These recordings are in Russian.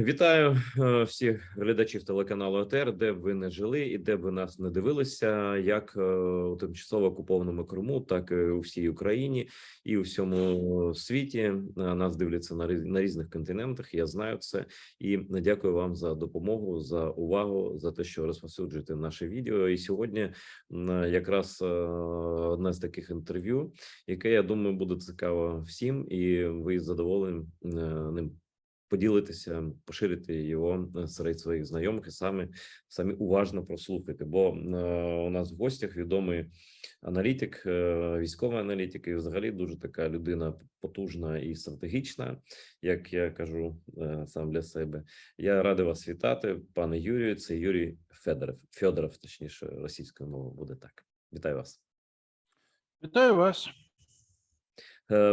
Вітаю всіх глядачів телеканалу АТR, де б ви не жили і де б ви нас не дивилися, як у тимчасово окупованому Криму, так і у всій Україні і у всьому світі. Нас дивляться на різних континентах. Я знаю це і дякую вам за допомогу, за увагу, за те, що розповсюджуєте наше відео. І сьогодні якраз одне з таких інтерв'ю, яке, я думаю, буде цікаво всім, і ви з задоволенням ним поділитися, поширити його серед своїх знайомих і самі уважно прослухати. Бо у нас в гостях відомий аналітик, військовий аналітик, і взагалі дуже така людина потужна і стратегічна, як я кажу сам для себе. Я радий вас вітати, пане Юрію. Це Юрій Федоров, точніше, російською мовою буде так. Вітаю вас. Вітаю вас.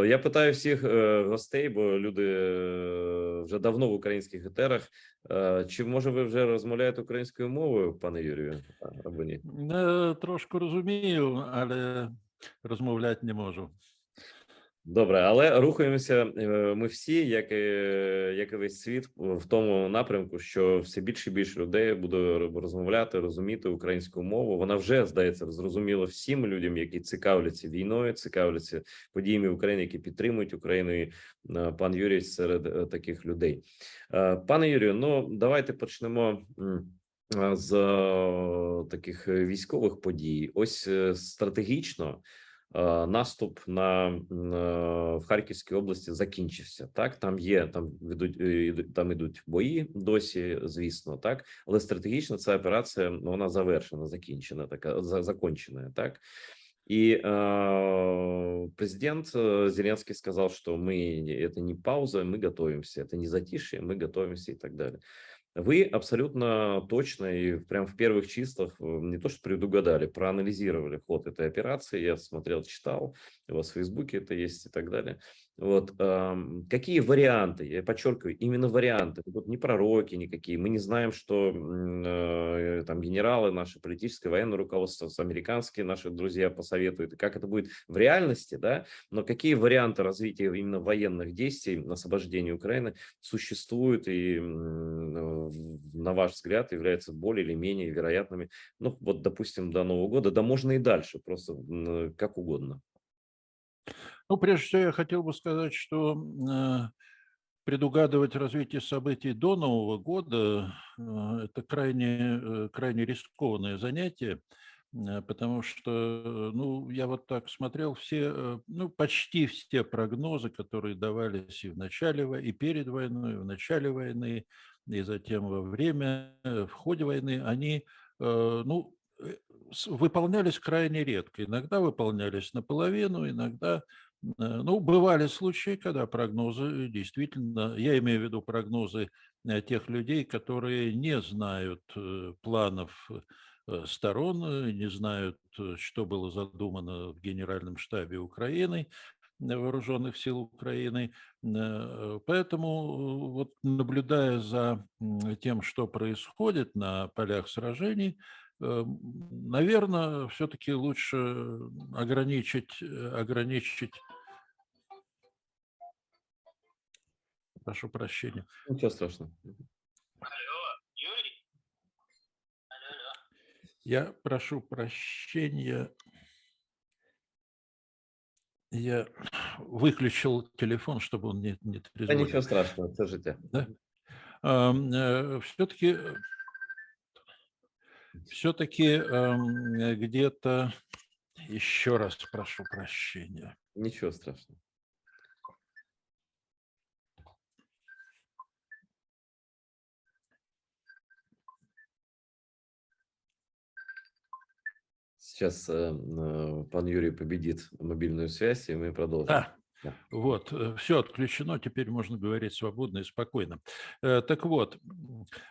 Я питаю всіх гостей, бо люди вже давно в українських етерах. Чи, може, ви вже розмовляєте українською мовою, пане Юрію, або ні? Трошки розумію, але розмовляти не можу. Добре, але рухаємося ми всі, як і весь світ, в тому напрямку, що все більше і більше людей буде розмовляти, розуміти українську мову. Вона вже, здається, зрозуміла всім людям, які цікавляться війною, цікавляться подіями в Україні, які підтримують Україну. І пан Юрій серед таких людей. Пане Юрію, ну давайте почнемо з таких військових подій. Ось стратегічно наступ в Харківській області закінчився. Так, там ідуть бої досі, звісно, так, але стратегічно ця операція, вона завершена, закінчена, така закончена, так. И президент Зеленский сказал, что это не пауза, мы готовимся, это не затишье, мы готовимся и так далее. Вы абсолютно точно и прям в первых числах не то что предугадали, проанализировали ход этой операции. Я смотрел, читал, у вас в Фейсбуке это есть и так далее. Вот какие варианты, я подчеркиваю, именно варианты, тут не пророки никакие, мы не знаем, что там генералы, наше политическое, военное руководство, американские наши друзья посоветуют, и как это будет в реальности, да, но какие варианты развития именно военных действий, освобождения Украины существуют и, на ваш взгляд, являются более или менее вероятными, ну, вот, допустим, до Нового года, да можно и дальше, просто как угодно. Ну, прежде всего, я хотел бы сказать, что предугадывать развитие событий до Нового года это крайне рискованное занятие, потому что, ну, я вот так смотрел почти все прогнозы, которые давались и в начале, и перед войной, и в начале войны, и затем во время, в ходе войны, они, выполнялись крайне редко. Иногда выполнялись наполовину, иногда, бывали случаи, когда прогнозы действительно, я имею в виду прогнозы тех людей, которые не знают планов сторон, не знают, что было задумано в Генеральном штабе Украины, Вооруженных сил Украины. Поэтому, вот наблюдая за тем, что происходит на полях сражений, наверное, все-таки лучше ограничить, прошу прощения. Ничего страшного. Я прошу прощения. Я выключил телефон, чтобы он не Да трезвонил. ничего страшного, это життя. Да? Все-таки где-то, еще раз прошу прощения. Ничего страшного. Сейчас пан Юрий победит мобильную связь, и мы продолжим. Да. Да. Вот, все отключено, теперь можно говорить свободно и спокойно. Так вот,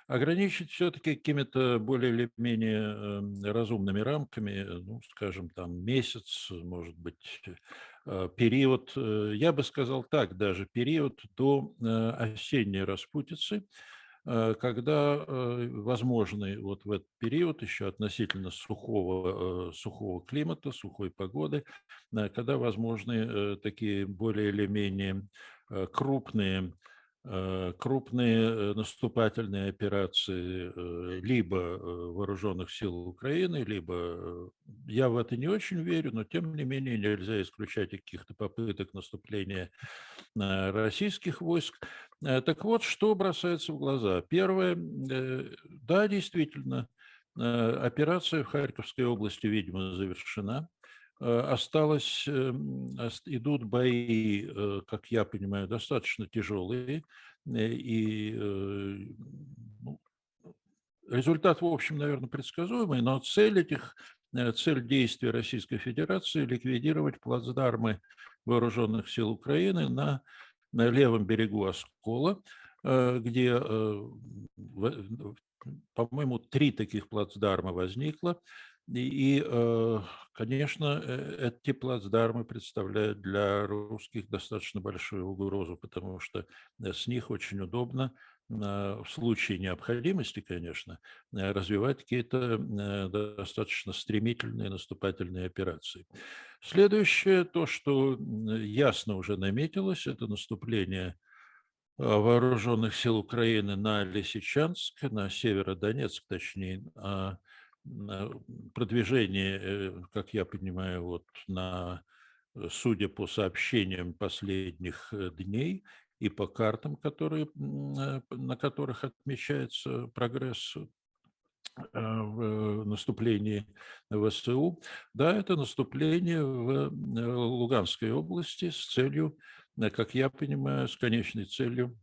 ограничить все-таки какими-то более или менее разумными рамками, ну, скажем, там месяц, может быть, период, я бы сказал так, даже период до осенней распутицы, когда возможны вот в этот период еще относительно сухого климата, сухой погоды, когда возможны такие более или менее крупные крупные наступательные операции либо вооруженных сил Украины, либо я в это не очень верю, но тем не менее нельзя исключать и каких-то попыток наступления российских войск. Так вот, что бросается в глаза? Первое, да, действительно, операция в Харьковской области, видимо, завершена. Осталось, идут бои, как я понимаю, достаточно тяжелые, и ну, результат, в общем, наверное, предсказуемый, но цель действий Российской Федерации – ликвидировать плацдармы вооруженных сил Украины на левом берегу Оскола, где, по-моему, 3 таких плацдарма возникло. Конечно, эти плацдармы представляют для русских достаточно большую угрозу, потому что с них очень удобно в случае необходимости, конечно, развивать какие-то достаточно стремительные наступательные операции. Следующее, то, что ясно уже наметилось, это наступление вооруженных сил Украины на Лисичанск, на Северодонецк, точнее, на продвижение, как я понимаю, вот судя по сообщениям последних дней и по картам, на которых отмечается прогресс в наступлении ВСУ. Да, это наступление в Луганской области с целью, как я понимаю, с конечной целью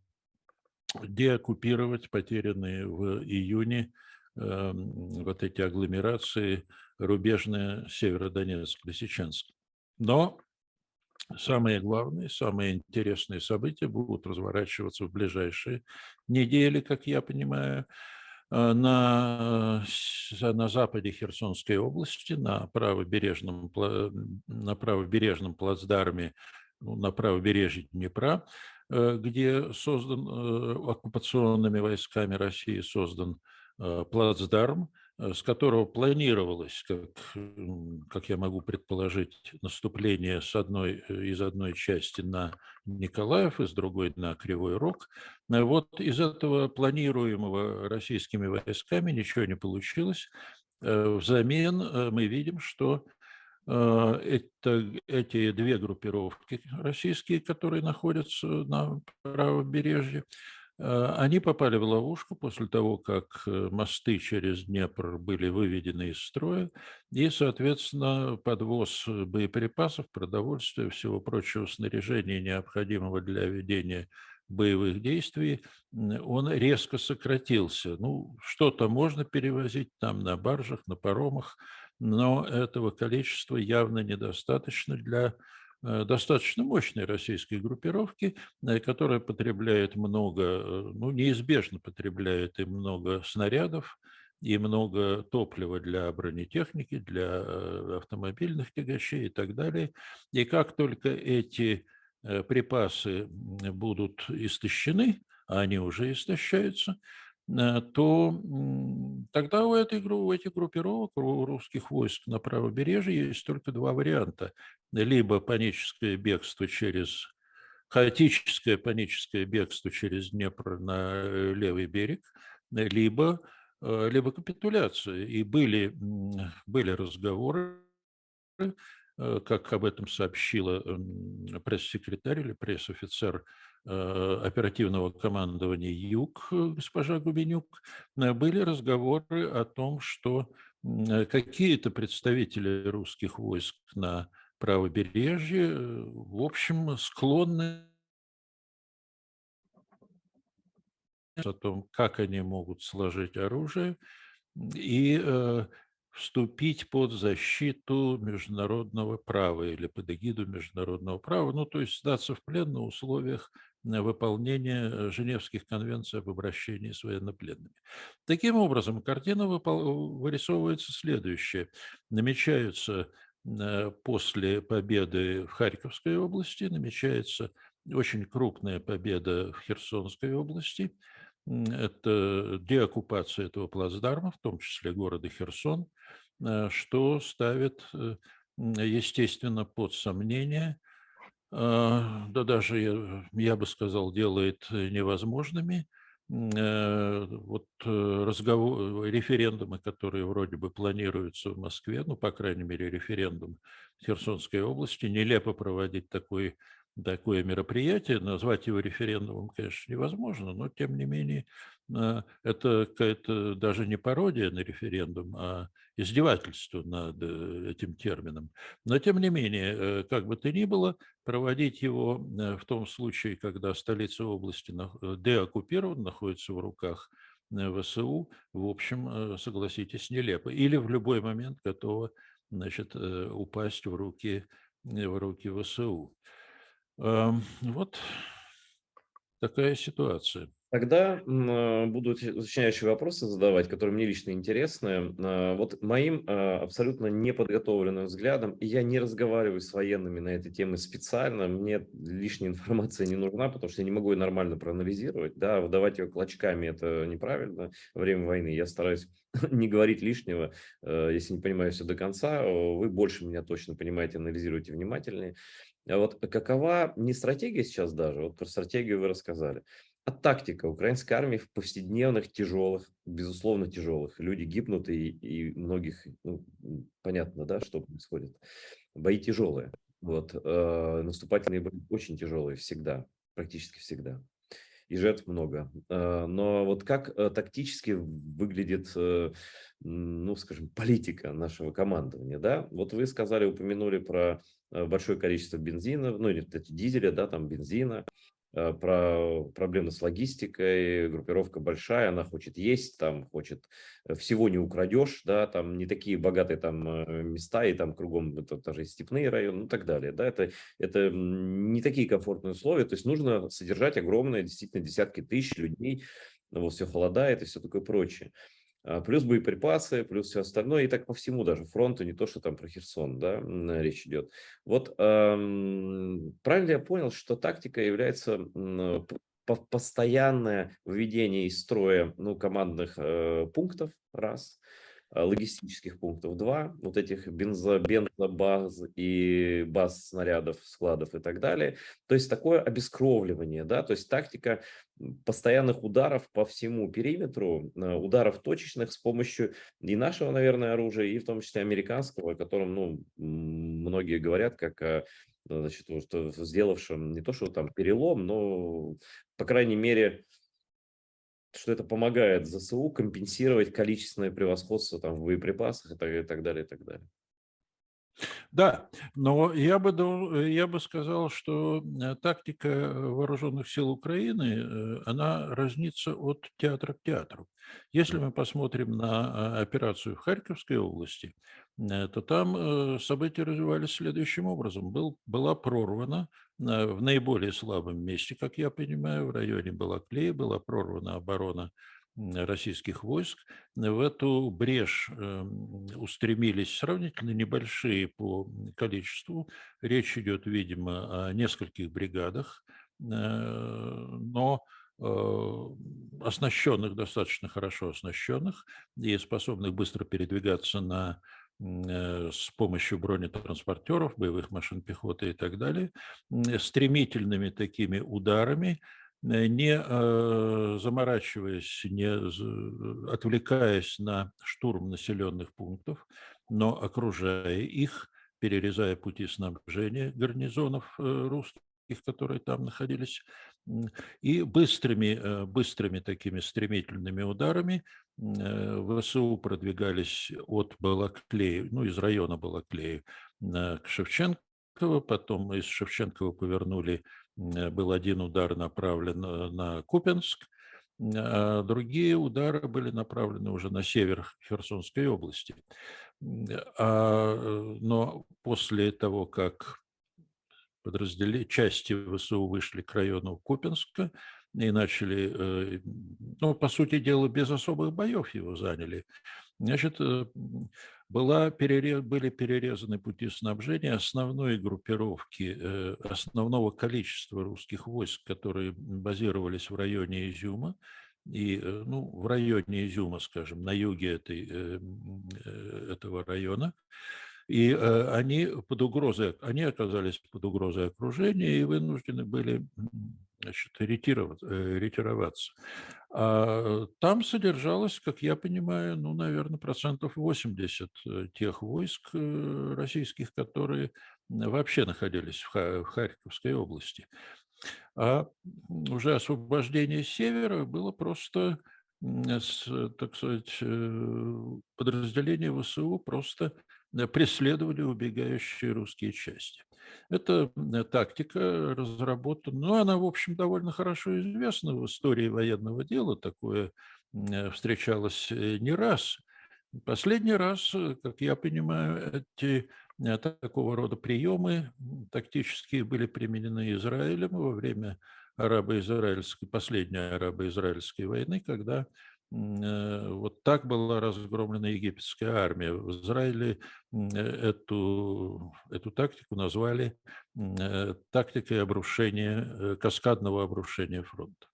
деоккупировать потерянные в июне вот эти агломерации рубежные Северодонецк, Лисичанск. Но самые главные, самые интересные события будут разворачиваться в ближайшие недели, как я понимаю, на западе Херсонской области, на правобережном плацдарме, ну, на правобережье Днепра, где оккупационными войсками России создан плацдарм, с которого планировалось, как я могу предположить, наступление из одной части на Николаев, из другой на Кривой Рог. Вот из этого планируемого российскими войсками ничего не получилось. Взамен мы видим, что эти 2 группировки российские, которые находятся на правобережье, они попали в ловушку после того, как мосты через Днепр были выведены из строя, и, соответственно, подвоз боеприпасов, продовольствия, всего прочего снаряжения, необходимого для ведения боевых действий, он резко сократился. Ну, что-то можно перевозить там на баржах, на паромах, но этого количества явно недостаточно для достаточно мощной российской группировки, которая потребляет много, ну, неизбежно потребляет и много снарядов, и много топлива для бронетехники, для автомобильных тягачей и так далее. И как только эти припасы будут истощены, а они уже истощаются, то тогда у этих группировок, у русских войск на правобережье есть только 2 варианта. Либо хаотическое паническое бегство через Днепр на левый берег, либо капитуляция. И были разговоры, как об этом сообщила пресс-секретарь или пресс-офицер оперативного командования «Юг» госпожа Губенюк, были разговоры о том, что какие-то представители русских войск на правобережье, в общем, склонны о том, как они могут сложить оружие и вступить под защиту международного права или под эгиду международного права, ну, то есть сдаться в плен на условиях выполнения Женевских конвенций об обращении с военнопленными. Таким образом, картина вырисовывается следующее. Намечаются после победы в Харьковской области, намечается очень крупная победа в Херсонской области. Это деоккупация этого плацдарма, в том числе города Херсон, что ставит, естественно, под сомнение Да даже я бы сказал, делает невозможными. Референдумы, которые вроде бы планируются в Москве, ну, по крайней мере, референдум в Херсонской области, нелепо проводить такое мероприятие. Назвать его референдумом, конечно, невозможно, но, тем не менее, это какая-то даже не пародия на референдум, а издевательство над этим термином. Но, тем не менее, как бы то ни было, проводить его в том случае, когда столица области деоккупирована, находится в руках ВСУ, в общем, согласитесь, нелепо. Или в любой момент готова, значит, упасть в руки ВСУ. Вот такая ситуация. Тогда буду уточняющие вопросы задавать, которые мне лично интересны. Вот моим абсолютно неподготовленным взглядом, и я не разговариваю с военными на этой теме специально, мне лишняя информация не нужна, потому что я не могу ее нормально проанализировать. Да, выдавать ее клочками – это неправильно во время войны. Я стараюсь не говорить лишнего, если не понимаю все до конца. Вы больше меня точно понимаете, анализируете внимательнее. А вот какова не стратегия сейчас даже, вот про стратегию вы рассказали, а тактика украинской армии в повседневных тяжелых, безусловно тяжелых. Люди гибнут, и многих, ну, понятно, да, что происходит. Бои тяжелые. Вот, наступательные бои очень тяжелые всегда, практически всегда. И жертв много. Но вот как тактически выглядит, ну, скажем, политика нашего командования, да? Вот вы сказали, упомянули про большое количество бензина, ну, или дизеля, да, там, бензина, про проблемы с логистикой, группировка большая, она хочет есть, там, хочет, всего не украдешь, да, там, не такие богатые там места, и там кругом это даже и степные районы, ну, и так далее, да, это не такие комфортные условия, то есть нужно содержать огромные, действительно, десятки тысяч людей, ну, вот все холодает и все такое прочее. Плюс боеприпасы, плюс все остальное, и так по всему даже фронту, не то, что там про Херсон, да, речь идет. Вот правильно я понял, что тактика является постоянное выведение из строя, ну, командных пунктов, раз, логистических пунктов, два, вот этих бензобаз и баз снарядов, складов и так далее. То есть такое обескровливание, да, то есть тактика постоянных ударов по всему периметру, ударов точечных с помощью и нашего, наверное, оружия, и в том числе американского, о котором, ну, многие говорят, как значит, вот, что сделавшим не то, что там перелом, но, по крайней мере, что это помогает ЗСУ компенсировать количественное превосходство там в боеприпасах и так далее, и так далее. Да, но я бы сказал, что тактика вооруженных сил Украины, она разнится от театра к театру. Если мы посмотрим на операцию в Харьковской области, то там события развивались следующим образом. Была прорвана в наиболее слабом месте, как я понимаю, в районе Балаклея, была прорвана оборона российских войск. В эту брешь устремились сравнительно небольшие по количеству. Речь идет, видимо, о нескольких бригадах, но оснащенных, достаточно хорошо оснащенных и способных быстро передвигаться с помощью бронетранспортеров, боевых машин пехоты и так далее, стремительными такими ударами, не заморачиваясь, отвлекаясь на штурм населенных пунктов, но окружая их, перерезая пути снабжения гарнизонов русских, которые там находились, и быстрыми такими стремительными ударами ВСУ продвигались от Балаклеи, ну, из района Балаклеи к Шевченково, потом из Шевченкова повернули, был один удар направлен на Купянск, а другие удары были направлены уже на север Херсонской области. Но после того, как части ВСУ вышли к району Купянска и начали, ну, по сути дела, без особых боев его заняли, значит, были перерезаны пути снабжения основной группировки, основного количества русских войск, которые базировались в районе Изюма, и, ну, в районе Изюма, скажем, на юге этого района. И они оказались под угрозой окружения и вынуждены были, значит, ретироваться. Там содержалось, как я понимаю, ну, наверное, процентов 80 тех войск российских, которые вообще находились в Харьковской области. Уже освобождение севера было просто, так сказать, подразделения ВСУ просто преследовали убегающие русские части. Это тактика разработана, ну, она, в общем, довольно хорошо известна в истории военного дела, такое встречалось не раз. Последний раз, как я понимаю, такого рода приемы тактические были применены Израилем во время последней арабо-израильской войны, когда вот так была разгромлена египетская армия. В Израиле эту тактику назвали тактикой каскадного обрушения фронта.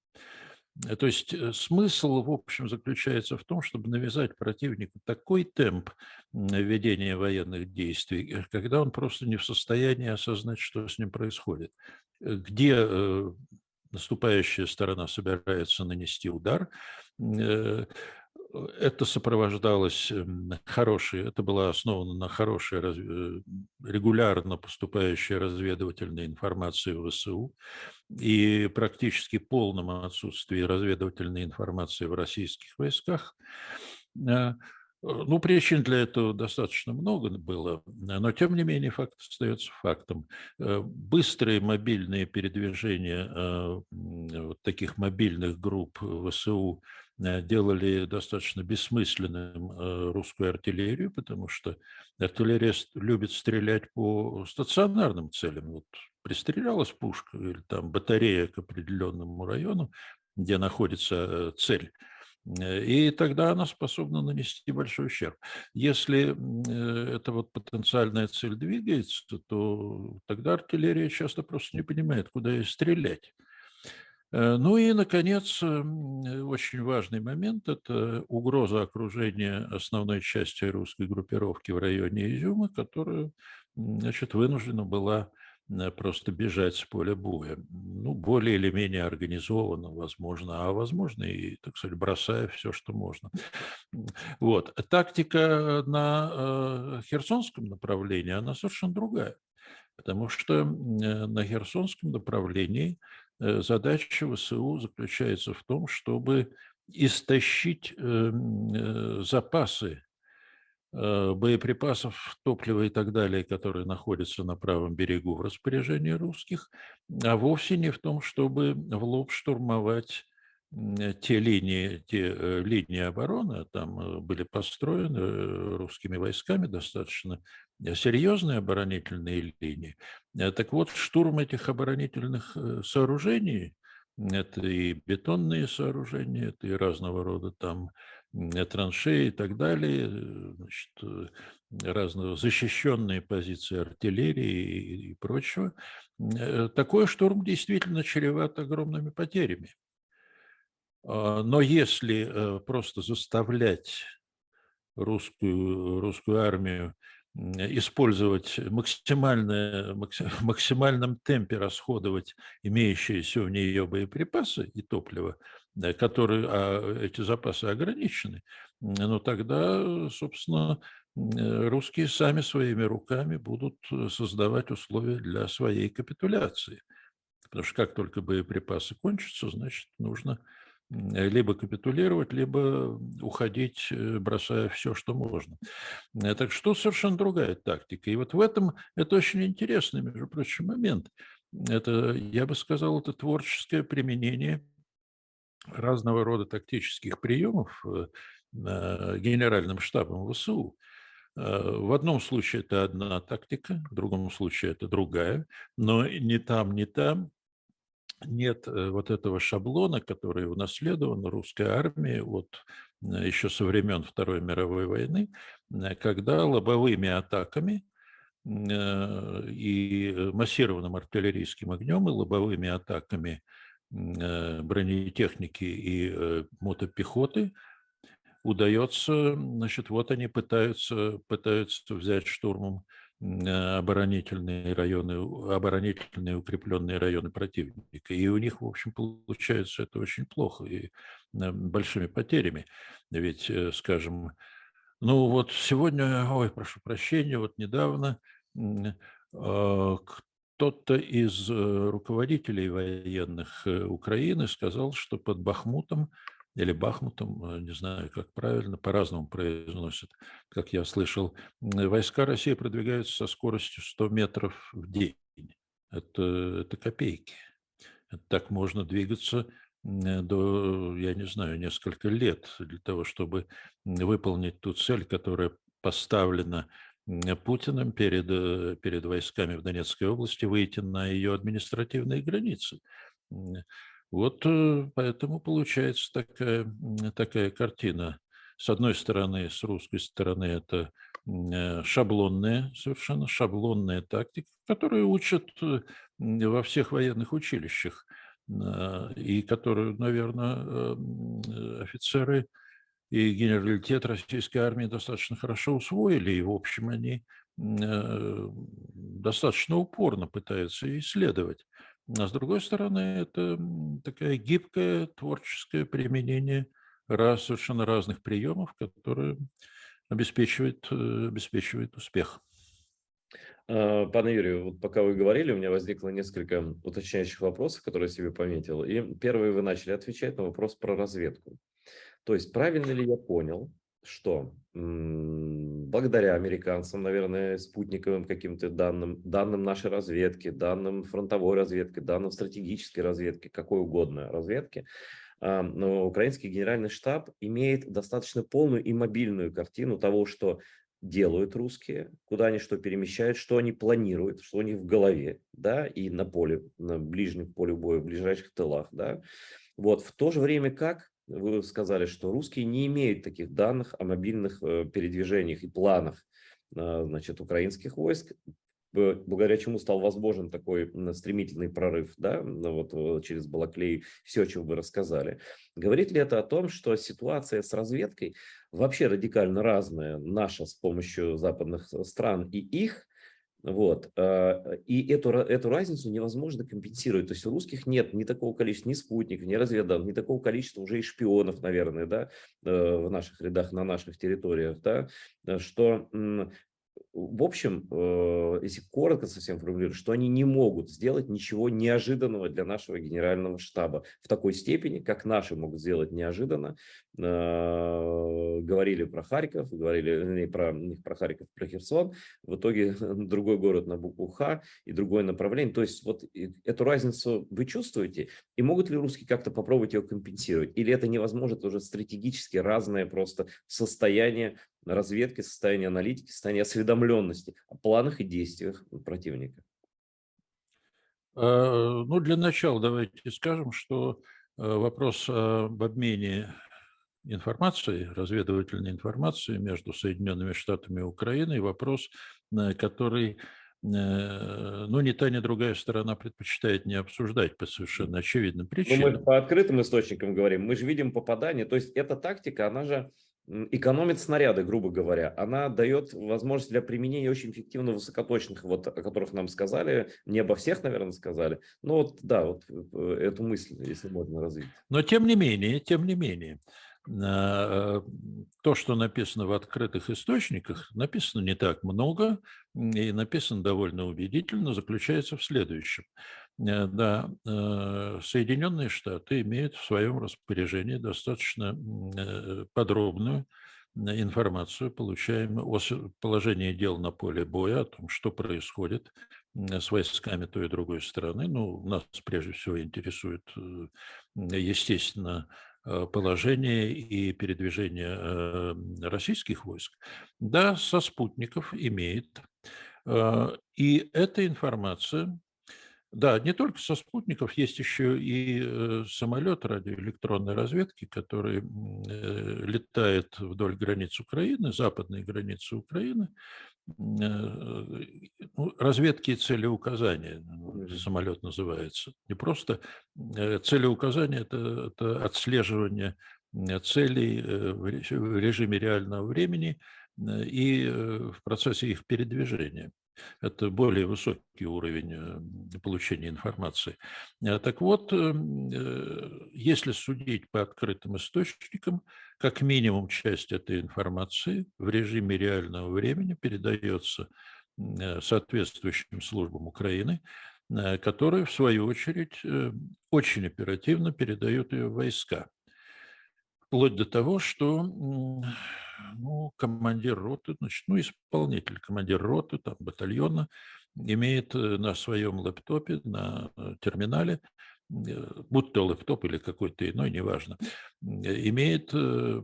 То есть смысл, в общем, заключается в том, чтобы навязать противнику такой темп ведения военных действий, когда он просто не в состоянии осознать, что с ним происходит. Где наступающая сторона собирается нанести удар, э, это сопровождалось это было основано на хорошей, регулярно поступающей разведывательной информации в ВСУ и практически полном отсутствии разведывательной информации в российских войсках. Ну, причин для этого достаточно много было, но тем не менее факт остается фактом. Быстрые мобильные передвижения вот таких мобильных групп ВСУ делали достаточно бессмысленным русскую артиллерию, потому что артиллерист любит стрелять по стационарным целям. Вот пристрелялась пушка или там батарея к определенному району, где находится цель, и тогда она способна нанести большой ущерб. Если эта вот потенциальная цель двигается, то тогда артиллерия часто просто не понимает, куда ей стрелять. Ну и, наконец, очень важный момент – это угроза окружения основной части русской группировки в районе Изюма, которая, значит, вынуждена была просто бежать с поля боя. Ну, более или менее организованно, возможно, а возможно и, так сказать, бросая все, что можно. Вот. Тактика на Херсонском направлении, она совершенно другая. Потому что на Херсонском направлении задача ВСУ заключается в том, чтобы истощить запасы боеприпасов, топлива и так далее, которые находятся на правом берегу в распоряжении русских, а вовсе не в том, чтобы в лоб штурмовать те линии обороны, там были построены русскими войсками достаточно серьезные оборонительные линии. Так вот, штурм этих оборонительных сооружений, это и бетонные сооружения, это и разного рода там траншеи и так далее, значит, разного защищенные позиции артиллерии и прочего. Такой штурм действительно чреват огромными потерями. Но если просто заставлять русскую армию использовать в максимальном темпе расходовать имеющиеся у нее боеприпасы и топливо, эти запасы ограничены, но тогда, собственно, русские сами своими руками будут создавать условия для своей капитуляции. Потому что как только боеприпасы кончатся, значит, нужно либо капитулировать, либо уходить, бросая все, что можно. Так что совершенно другая тактика. И вот в этом это очень интересный, между прочим, момент. Это, я бы сказал, это творческое применение разного рода тактических приемов генеральным штабом ВСУ. В одном случае это одна тактика, в другом случае это другая, но ни там, ни там нет вот этого шаблона, который унаследован русской армией от еще со времен Второй мировой войны, когда лобовыми атаками и массированным артиллерийским огнем и лобовыми атаками бронетехники и мотопехоты удается, значит, вот они пытаются взять штурмом оборонительные районы, оборонительные укрепленные районы противника. И у них, в общем, получается это очень плохо и большими потерями. Ведь, скажем, ну вот сегодня, ой, прошу прощения, вот недавно кто-то из руководителей военных Украины сказал, что под Бахмутом или Бахмутом, не знаю, как правильно, по-разному произносят, как я слышал, войска России продвигаются со скоростью 100 метров в день. Это копейки. Так можно двигаться до, я не знаю, несколько лет для того, чтобы выполнить ту цель, которая поставлена Путиным перед войсками в Донецкой области, выйти на ее административные границы. М, Вот поэтому получается такая картина. С одной стороны, с русской стороны, это шаблонная, совершенно шаблонная тактика, которую учат во всех военных училищах, и которую, наверное, офицеры и генералитет российской армии достаточно хорошо усвоили, и, в общем, они достаточно упорно пытаются исследовать. А с другой стороны, это такая гибкое творческое применение совершенно разных приемов, которые обеспечивает успех. Пане Юрию, вот пока вы говорили, у меня возникло несколько уточняющих вопросов, которые я себе пометил. И первый вы начали отвечать на вопрос про разведку. То есть правильно ли я понял, что благодаря американцам, наверное, спутниковым каким-то данным нашей разведки, данным фронтовой разведки, данным стратегической разведки, какой угодно разведки, но украинский генеральный штаб имеет достаточно полную и мобильную картину того, что делают русские, куда они что перемещают, что они планируют, что у них в голове, да, и на поле, на ближнем поле боя, в ближайших тылах, да. Вот, в то же время как вы сказали, что русские не имеют таких данных о мобильных передвижениях и планах, значит, украинских войск, благодаря чему стал возможен такой стремительный прорыв, да, ну вот через Балаклей, все, о чем вы рассказали. Говорит ли это о том, что ситуация с разведкой вообще радикально разная, наша с помощью западных стран и их, вот, и эту разницу невозможно компенсировать. То есть у русских нет ни такого количества ни спутников, ни разведданных, ни такого количества уже и шпионов, наверное, да, в наших рядах, на наших территориях, да, что в общем, если коротко совсем формулировать, что они не могут сделать ничего неожиданного для нашего генерального штаба в такой степени, как наши могут сделать неожиданно. Говорили про Харьков, говорили не про Харьков, про Херсон. В итоге другой город на букву Х и другое направление. То есть вот эту разницу вы чувствуете? И могут ли русские как-то попробовать ее компенсировать? Или это невозможно, это уже стратегически разное просто состояние разведки, состояние аналитики, состояние осведомленности о планах и действиях противника? Ну, для начала давайте скажем, что вопрос об обмене информацией, разведывательной информацией между Соединенными Штатами и Украиной, вопрос, который, ну, ни та, ни другая сторона предпочитает не обсуждать по совершенно очевидным Ну, мы причинам. по открытым источникам говорим, мы же видим попадание. То есть эта тактика, она же экономит снаряды, грубо говоря. Она дает возможность для применения очень эффективно высокоточных, вот, о которых нам сказали, не обо всех, наверное, сказали. Но вот, да, вот эту мысль, если можно развить. Но тем не менее, э, то, что написано в открытых источниках, написано не так много и написано довольно убедительно, заключается в следующем. Да, Соединенные Штаты имеют в своем распоряжении достаточно подробную информацию, получаемую о положении дел на поле боя, о том, что происходит с войсками той и другой стороны. Ну, нас прежде всего интересует, естественно, положение и передвижение российских войск. Да, со спутников имеет. И эта информация, да, не только со спутников, есть еще и самолет радиоэлектронной разведки, который летает вдоль границ Украины, западной границы Украины, ну, разведки и целеуказания, Мгм. самолет называется. Не просто целеуказание – это отслеживание целей в режиме реального времени и в процессе их передвижения. Это более высокий уровень получения информации. Так вот, если судить по открытым источникам, как минимум часть этой информации в режиме реального времени передается соответствующим службам Украины, которые, в свою очередь, очень оперативно передают ее в войска. Вплоть до того, что ну, командир роты, значит, ну, исполнитель, командир роты, там, батальона имеет на своем лэптопе, на терминале, будь то лэптоп или какой-то иной, неважно, имеет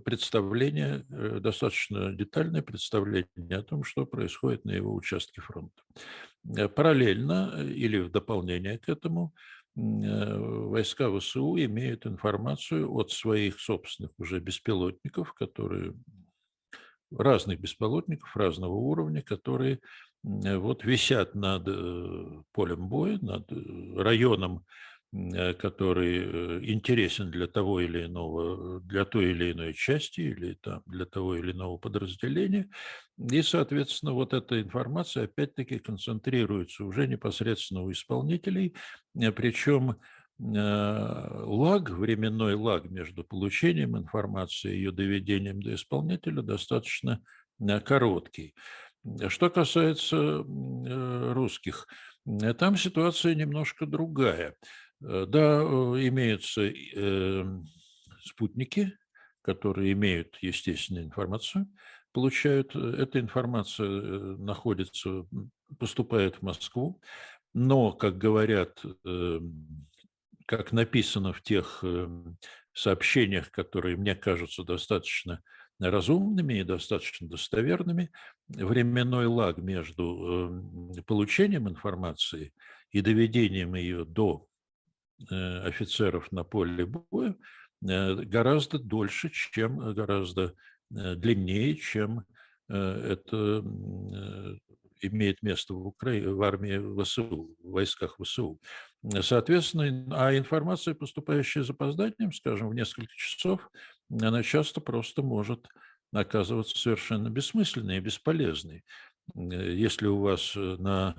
представление, достаточно детальное представление о том, что происходит на его участке фронта. Параллельно или в дополнение к этому войска ВСУ имеют информацию от своих собственных уже беспилотников, которые разных беспилотников разного уровня, которые вот висят над полем боя, над районом, который интересен для того или иного, для той или иной части или там, для того или иного подразделения. И, соответственно, вот эта информация опять-таки концентрируется уже непосредственно у исполнителей, причем временной лаг между получением информации и ее доведением до исполнителя достаточно короткий. Что касается русских, там ситуация немножко другая. Да, имеются спутники, которые имеют естественную информацию, получают, эта информация находится, поступает в Москву, но, как говорят, как написано в тех сообщениях, которые мне кажутся достаточно разумными и достаточно достоверными, временной лаг между получением информации и доведением ее до офицеров на поле боя гораздо дольше, гораздо длиннее, чем это имеет место в армии ВСУ, в войсках ВСУ. Соответственно, а информация, поступающая с запозданием, скажем, в несколько часов, она часто просто может оказываться совершенно бессмысленной и бесполезной. Если у вас на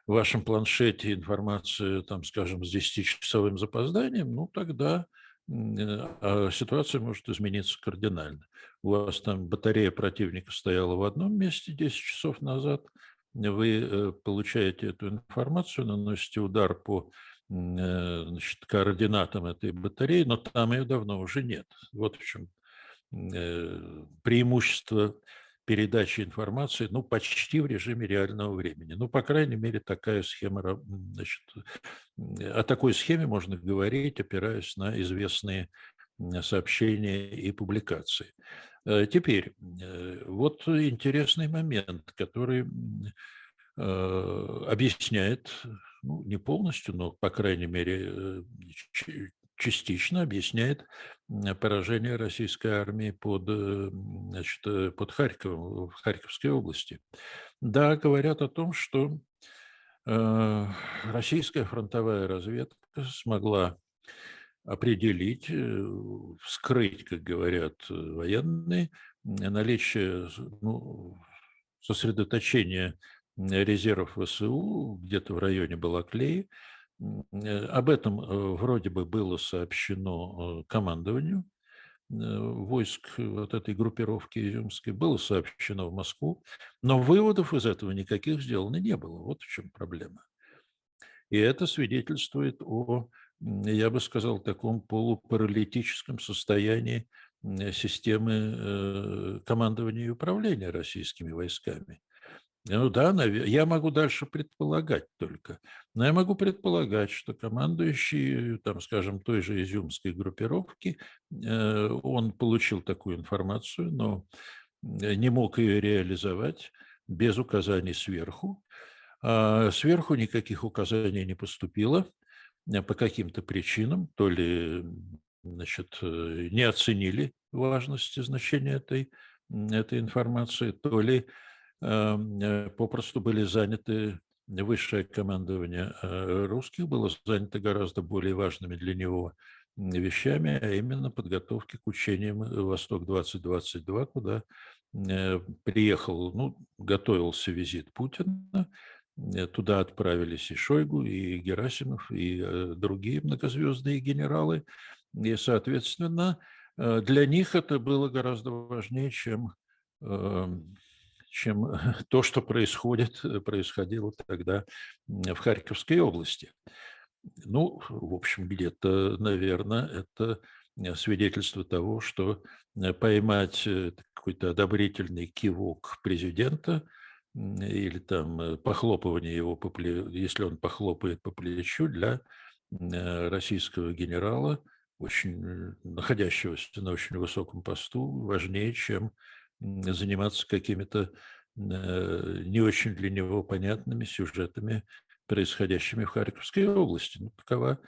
вашем планшете информация, там, скажем, с 10-часовым запозданием, ну, тогда ситуация может измениться кардинально. У вас там батарея противника стояла в одном месте 10 часов назад, вы получаете эту информацию, наносите удар по значит, координатам этой батареи, но там ее давно уже нет. Вот в чем преимущество передачи информации, ну, почти в режиме реального времени. Ну, по крайней мере, такая схема, значит, о такой схеме можно говорить, опираясь на известные сообщения и публикации. Теперь, вот интересный момент, который объясняет, ну, не полностью, но, по крайней мере, частично объясняет поражение российской армии значит, под Харьковом, в Харьковской области. Да, говорят о том, что российская фронтовая разведка смогла определить, вскрыть, как говорят военные, наличие, ну, сосредоточения резервов ВСУ где-то в районе Балаклеи. Об этом вроде бы было сообщено командованию войск вот этой группировки изюмской, было сообщено в Москву, но выводов из этого никаких сделано не было. Вот в чем проблема. И это свидетельствует о, я бы сказал, таком полупаралитическом состоянии системы командования и управления российскими войсками. Ну да, я могу дальше предполагать только. Но я могу предполагать, что командующий, там, скажем, той же изюмской группировки, он получил такую информацию, но не мог ее реализовать без указаний сверху. А сверху никаких указаний не поступило по каким-то причинам, то ли, значит, не оценили важность и значение этой информации, то ли попросту были заняты, высшее командование русских было занято гораздо более важными для него вещами, а именно подготовки к учениям «Восток-2022», куда приехал, ну, готовился визит Путина. Туда отправились и Шойгу, и Герасимов, и другие многозвездные генералы. И, соответственно, для них это было гораздо важнее, э, чем то, что происходило тогда в Харьковской области. Ну, в общем, где-то, наверное, это свидетельство того, что поймать какой-то одобрительный кивок президента или там похлопывание его если он похлопает по плечу для российского генерала, очень находящегося на очень высоком посту, важнее, чем заниматься какими-то не очень для него понятными сюжетами, происходящими в Харьковской области. Ну, такова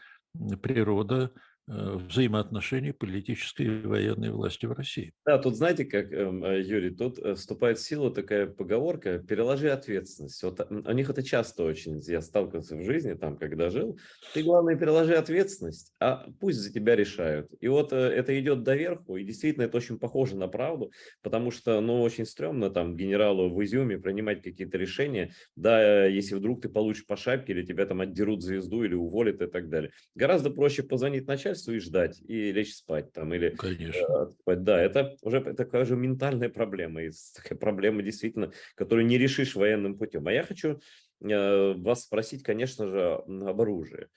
природа взаимоотношений политической и военной власти в России. Да, тут знаете, как, Юрий, тут вступает в силу такая поговорка «переложи ответственность». Вот у них это часто очень, я сталкивался в жизни, там, когда жил. Ты, главное, переложи ответственность, а пусть за тебя решают. И вот это идет доверху, и действительно это очень похоже на правду, потому что, ну, очень стрёмно там генералу в Изюме принимать какие-то решения, да, если вдруг ты получишь по шапке, или тебя там отдерут звезду, или уволят и так далее. Гораздо проще позвонить начальству и ждать, и лечь спать там, или Конечно. да, это уже такая же ментальная проблема, и такая проблема действительно, которую не решишь военным путем. А я хочу вас спросить, конечно же, об оружии.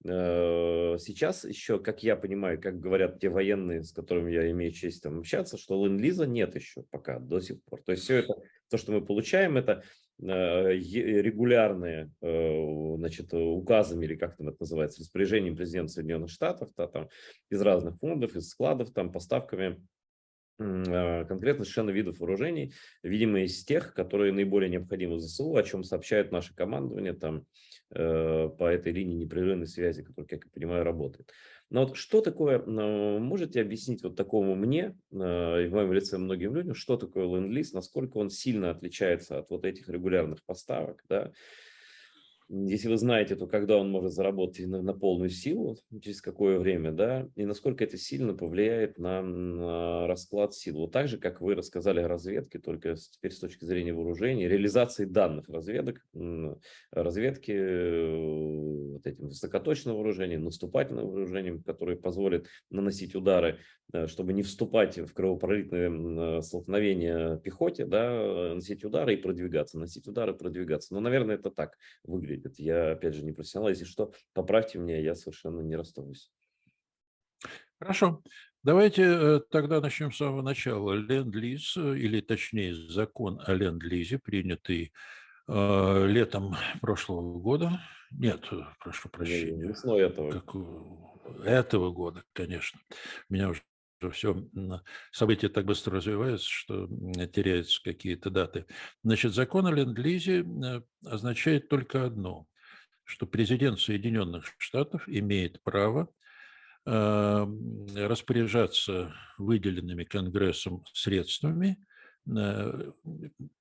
Сейчас еще, как я понимаю, как говорят те военные, с которыми я имею честь там общаться, что ленд-лиза нет еще пока, до сих пор. То есть все это, то, что мы получаем, это регулярные, значит, указами, или как там это называется, распоряжением президента Соединенных Штатов, да, там, из разных фондов, из складов, там, поставками конкретно совершенно видов вооружений, видимо, из тех, которые наиболее необходимы ЗСУ, о чем сообщает наше командование там по этой линии непрерывной связи, которая, как я понимаю, работает. Но вот что такое, можете объяснить вот такому мне и в моем лице многим людям, что такое ленд-лиз, насколько он сильно отличается от вот этих регулярных поставок, да? Если вы знаете, то когда он может заработать на полную силу, через какое время, да, и насколько это сильно повлияет на расклад сил. Вот так же, как вы рассказали о разведке, только теперь с точки зрения вооружений, реализации данных разведок, разведки вот этим высокоточным вооружением, наступательным вооружением, которые позволят наносить удары, чтобы не вступать в кровопролитные столкновения пехоте, да, наносить удары и продвигаться, наносить удары и продвигаться. Но, наверное, это так выглядит. Я, опять же, не профессионал. Если что, поправьте меня, я совершенно не расстроюсь. Хорошо. Давайте тогда начнем с самого начала. Ленд-лиз, или точнее закон о ленд-лизе, принятый летом прошлого года. Нет, прошу прощения, Весной этого. как этого года, конечно. У меня уже все события так быстро развиваются, что теряются какие-то даты. Значит, закон о ленд-лизе означает только одно, что президент Соединенных Штатов имеет право распоряжаться выделенными Конгрессом средствами, э,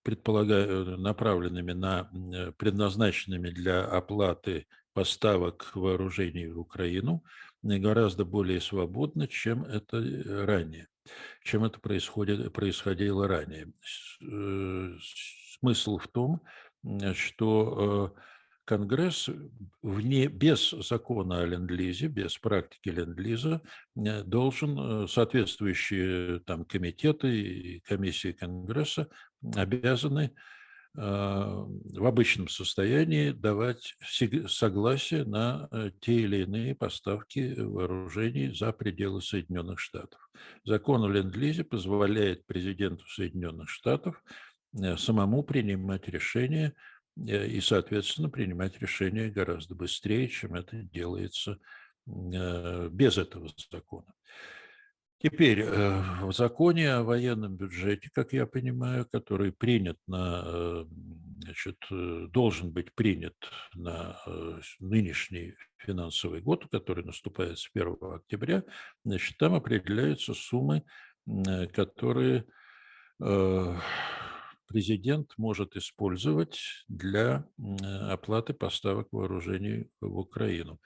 предполагаю, направленными предназначенными для оплаты поставок вооружений в Украину, гораздо более свободно, чем это ранее, чем это происходило ранее. Смысл в том, что Конгресс без закона о ленд-лизе, без практики ленд-лиза должен соответствующие там комитеты и комиссии Конгресса обязаны в обычном состоянии давать согласие на те или иные поставки вооружений за пределы Соединенных Штатов. Закон о ленд-лизе позволяет президенту Соединенных Штатов самому принимать решения и, соответственно, принимать решения гораздо быстрее, чем это делается без этого закона. Теперь в законе о военном бюджете, как я понимаю, который должен быть принят на нынешний финансовый год, который наступает с 1 октября, значит, там определяются суммы, которые президент может использовать для оплаты поставок вооружений в Украину.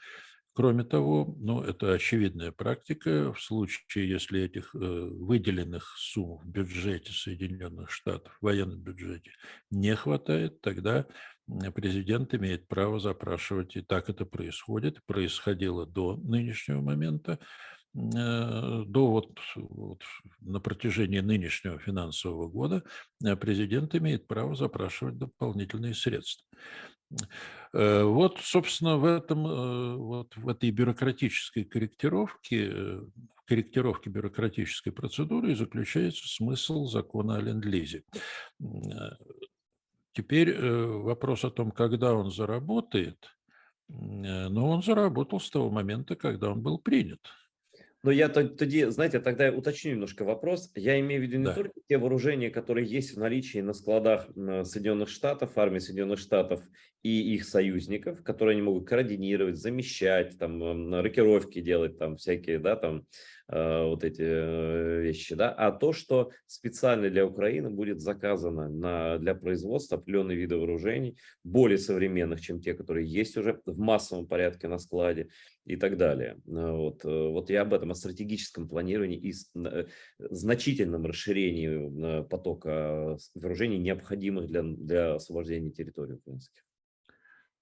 Кроме того, ну, это очевидная практика, в случае, если этих выделенных сумм в бюджете Соединенных Штатов, в военном бюджете, не хватает, тогда президент имеет право запрашивать, и так это происходит, происходило до нынешнего момента, до вот на протяжении нынешнего финансового года президент имеет право запрашивать дополнительные средства. Вот, собственно, в этом, вот в этой бюрократической корректировке, в корректировке бюрократической процедуры и заключается смысл закона о ленд-лизе. М, э, Теперь вопрос о том, когда он заработает, но он заработал с того момента, когда он был принят. Но я тоді, знаете, тогда я уточню немножко вопрос. Я имею в виду не Да. только те вооружения, которые есть в наличии на складах Соединенных Штатов, армии Соединенных Штатов и их союзников, которые они могут координировать, замещать, там, рокировки делать, там, всякие, да, там, вот эти вещи, да, а то, что специально для Украины будет заказано для производства определенные виды вооружений, более современных, чем те, которые есть уже в массовом порядке на складе, и так далее. Вот я об этом, о стратегическом планировании и значительном расширении потока вооружений, необходимых для освобождения территории украинских.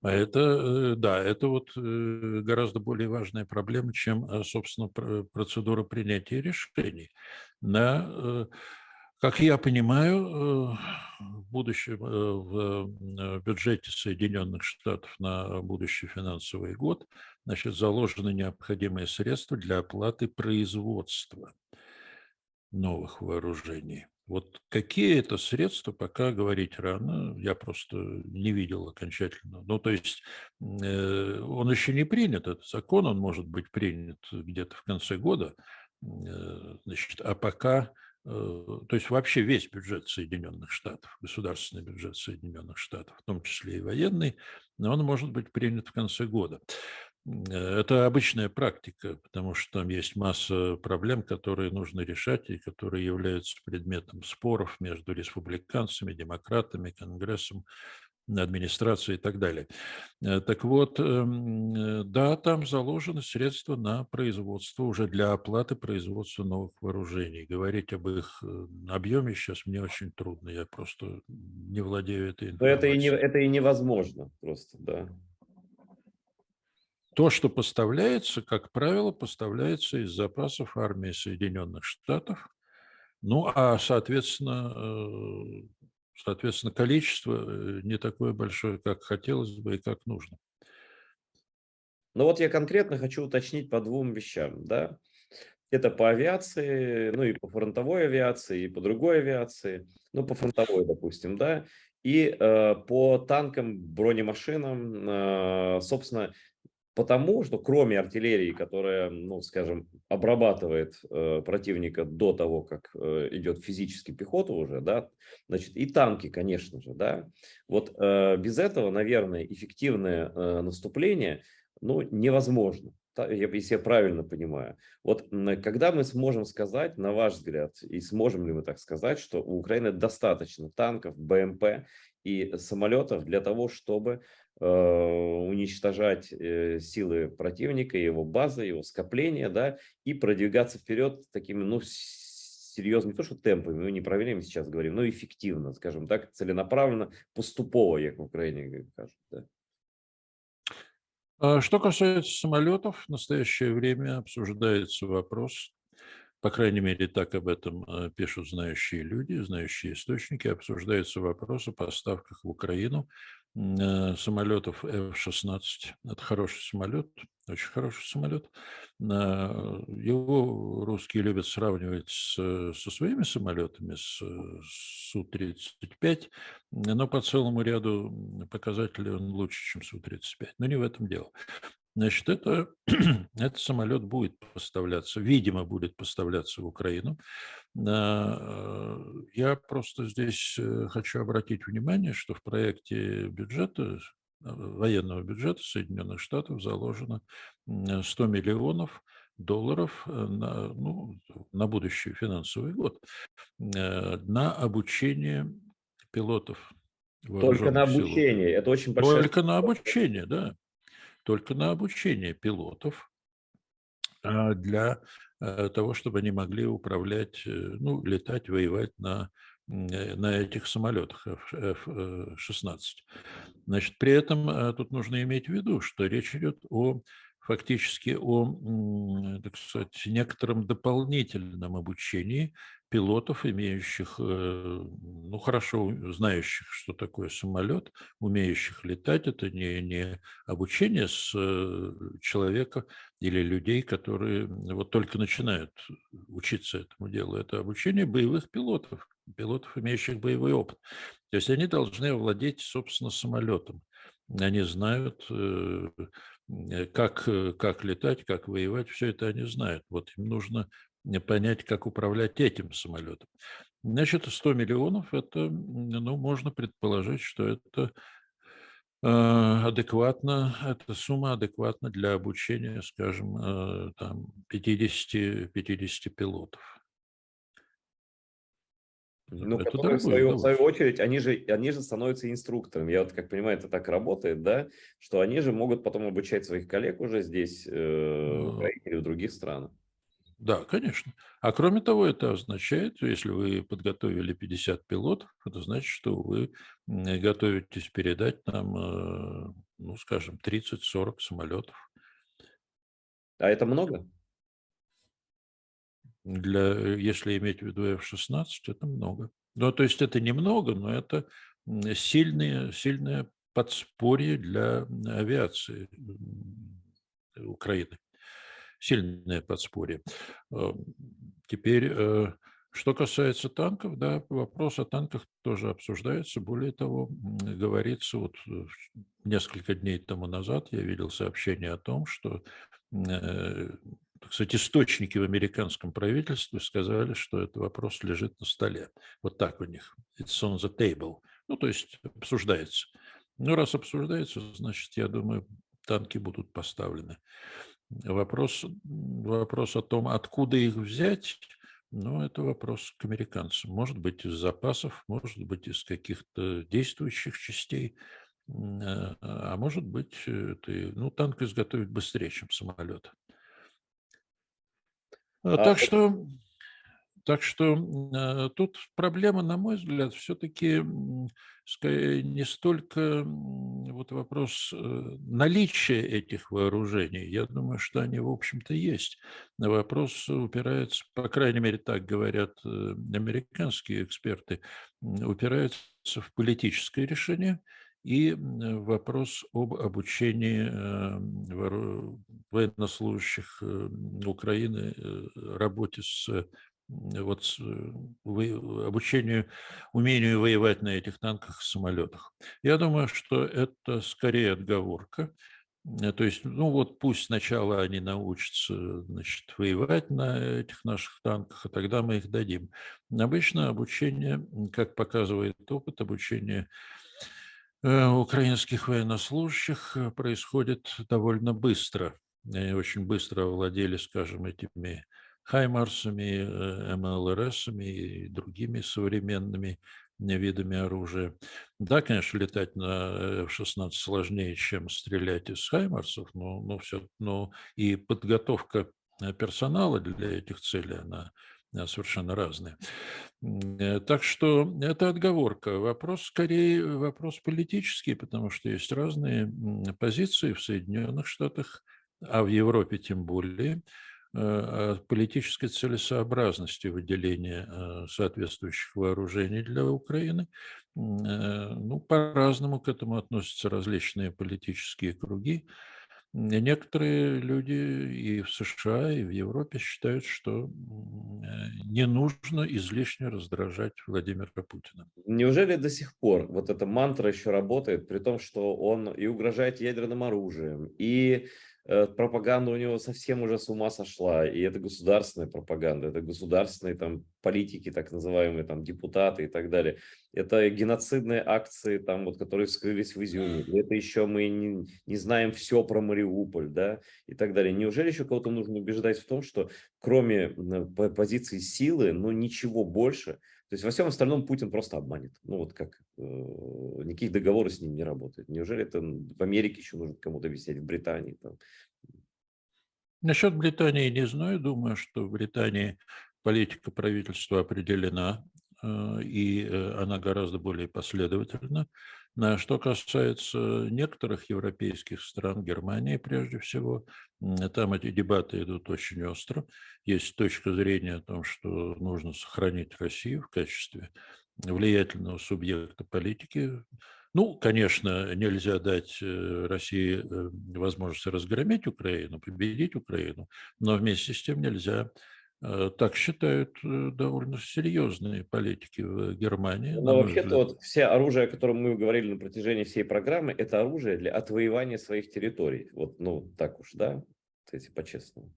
А это, да, это вот гораздо более важная проблема, чем, собственно, процедура принятия решений. Как я понимаю, в будущем, в бюджете Соединенных Штатов на будущий финансовый год, значит, заложены необходимые средства для оплаты производства новых вооружений. Вот какие это средства, пока говорить рано, я просто не видел окончательно. Ну, то есть он еще не принят, этот закон, он может быть принят где-то в конце года, значит, а пока, то есть вообще весь бюджет Соединенных Штатов, государственный бюджет Соединенных Штатов, в том числе и военный, но он может быть принят в конце года. Это обычная практика, потому что там есть масса проблем, которые нужно решать и которые являются предметом споров между республиканцами, демократами, Конгрессом, администрацией и так далее. Так вот, да, там заложены средства на производство, уже для оплаты производства новых вооружений. Говорить об их объеме сейчас мне очень трудно, я просто не владею этой Но информацией. это и невозможно просто, да. То, что поставляется, как правило, поставляется из запасов армии Соединенных Штатов. Ну, а, соответственно, количество не такое большое, как хотелось бы и как нужно. Но вот я конкретно хочу уточнить по двум вещам, да. Это по авиации, ну и по фронтовой авиации, и по другой авиации. Ну, по фронтовой, допустим, да. И по танкам, бронемашинам, собственно, потому что кроме артиллерии, которая, ну, скажем, обрабатывает противника до того, как идет физически пехота уже, да, значит, и танки, конечно же, да. Вот без этого, наверное, эффективное наступление, ну, невозможно, если я правильно понимаю. Вот когда мы сможем сказать, на ваш взгляд, и сможем ли мы так сказать, что у Украины достаточно танков, БМП и самолетов для того, чтобы уничтожать силы противника, его базы, его скопления, да, и продвигаться вперед такими, ну, серьезными, не то что темпами, мы неправильно сейчас говорим, но эффективно, скажем так, целенаправленно, поступово, как в Украине кажут, да. Что касается самолетов, в настоящее время обсуждается вопрос, по крайней мере, так об этом пишут знающие люди, знающие источники, обсуждается вопрос о поставках в Украину самолетов F-16. Это хороший самолет, очень хороший самолет. Его русские любят сравнивать со своими самолетами, с Су-35, но по целому ряду показателей он лучше, чем Су-35. Но не в этом дело. Значит, этот самолет будет поставляться, видимо, будет поставляться в Украину. Я просто здесь хочу обратить внимание, что в проекте бюджета, военного бюджета Соединенных Штатов заложено 100 миллионов долларов ну, на будущий финансовый год на обучение пилотов Только на вооруженных сил. обучение, это очень большая Только на сумма. обучение, да. только на обучение пилотов для того, чтобы они могли управлять, ну, летать, воевать на этих самолетах F-16. Значит, при этом тут нужно иметь в виду, что речь идет фактически о, так сказать, некотором дополнительном обучении пилотов, имеющих, ну, хорошо знающих, что такое самолет, умеющих летать. Это не обучение с человека или людей, которые вот только начинают учиться этому делу. Это обучение боевых пилотов, пилотов, имеющих боевой опыт. То есть они должны овладеть, собственно, самолетом. Они знают, как летать, как воевать, все это они знают. Вот им нужно понять, как управлять этим самолетом. Значит, 100 миллионов – это, ну, можно предположить, что это адекватно, эта сумма адекватна для обучения, скажем, там 50 пилотов. Ну, Это которые дорогое в свою удовольствие. очередь, они же становятся инструкторами. Я вот как понимаю, это так работает, да, что они же могут потом обучать своих коллег уже здесь, в Э, Украине или в других странах. Да, конечно. А кроме того, это означает, если вы подготовили 50 пилотов, это значит, что вы готовитесь передать нам, ну, скажем, 30-40 самолетов. А это много? Если иметь в виду F-16, это много. Ну, то есть это немного, но это сильное подспорье для авиации Украины. Сильное подспорье. Э, Теперь, что касается танков, да, вопрос о танках тоже обсуждается. Более того, говорится, вот несколько дней тому назад я видел сообщение о том, что, э, так сказать, источники в американском правительстве сказали, что этот вопрос лежит на столе. Вот так у них. It's on the table. Ну, то есть обсуждается. Ну, раз обсуждается, значит, я думаю, танки будут поставлены. Вопрос о том, откуда их взять, ну, это вопрос к американцам. Может быть, из запасов, может быть, из каких-то действующих частей, а может быть, ну, танк изготовить быстрее, чем самолет. А, А Так что Так что тут проблема, на мой взгляд, все-таки не столько вот вопрос наличия этих вооружений. Я думаю, что они, в общем-то, есть. На вопрос упирается, по крайней мере, так говорят американские эксперты, упирается в политическое решение и вопрос об обучении военнослужащих Украины работе вот обучению, умению воевать на этих танках, самолетах. Я думаю, что это скорее отговорка. То есть, ну вот пусть сначала они научатся, значит, воевать на этих наших танках, а тогда мы их дадим. Обычно обучение, как показывает опыт, обучение украинских военнослужащих происходит довольно быстро. Они очень быстро овладели, скажем, этими «Хаймарсами», МЛРСами и другими современными видами оружия. Да, конечно, летать на F-16 сложнее, чем стрелять из «Хаймарсов», но и подготовка персонала для этих целей, она совершенно разная. Так что это отговорка. Вопрос скорее вопрос политический, потому что есть разные позиции в Соединенных Штатах, а в Европе тем более, о политической целесообразности выделения соответствующих вооружений для Украины. Ну, по-разному к этому относятся различные политические круги. Некоторые люди и в США, и в Европе считают, что не нужно излишне раздражать Владимира Путина. неужели до сих пор вот эта мантра еще работает, при том, что он и угрожает ядерным оружием, и пропаганда у него совсем уже с ума сошла, и это государственная пропаганда, это государственные там политики, так называемые там депутаты и так далее. Это геноцидные акции, там вот, которые вскрылись в Изюме. И это еще мы не знаем все про Мариуполь, да, и так далее. Неужели еще кого-то нужно убеждать в том, что кроме позиции силы, ну ничего больше То есть во всем остальном Путин просто обманет. Ну вот как никаких договоров с ним не работают. Неужели это в Америке еще нужно кому-то объяснять, в Британии там? Насчет Британии не знаю. Думаю, что в Британии политика правительства определена, и она гораздо более последовательна. Что касается некоторых европейских стран, Германии прежде всего, там эти дебаты идут очень остро. Есть точка зрения о том, что нужно сохранить Россию в качестве влиятельного субъекта политики. Ну, конечно, нельзя дать России возможность разгромить Украину, победить Украину, но вместе с тем нельзя, так считают довольно серьезные политики в Германии, на Но мой вообще-то взгляд. вот все оружие, о котором мы говорили на протяжении всей программы, это оружие для отвоевания своих территорий. Вот, ну, так уж, да, если по-честному.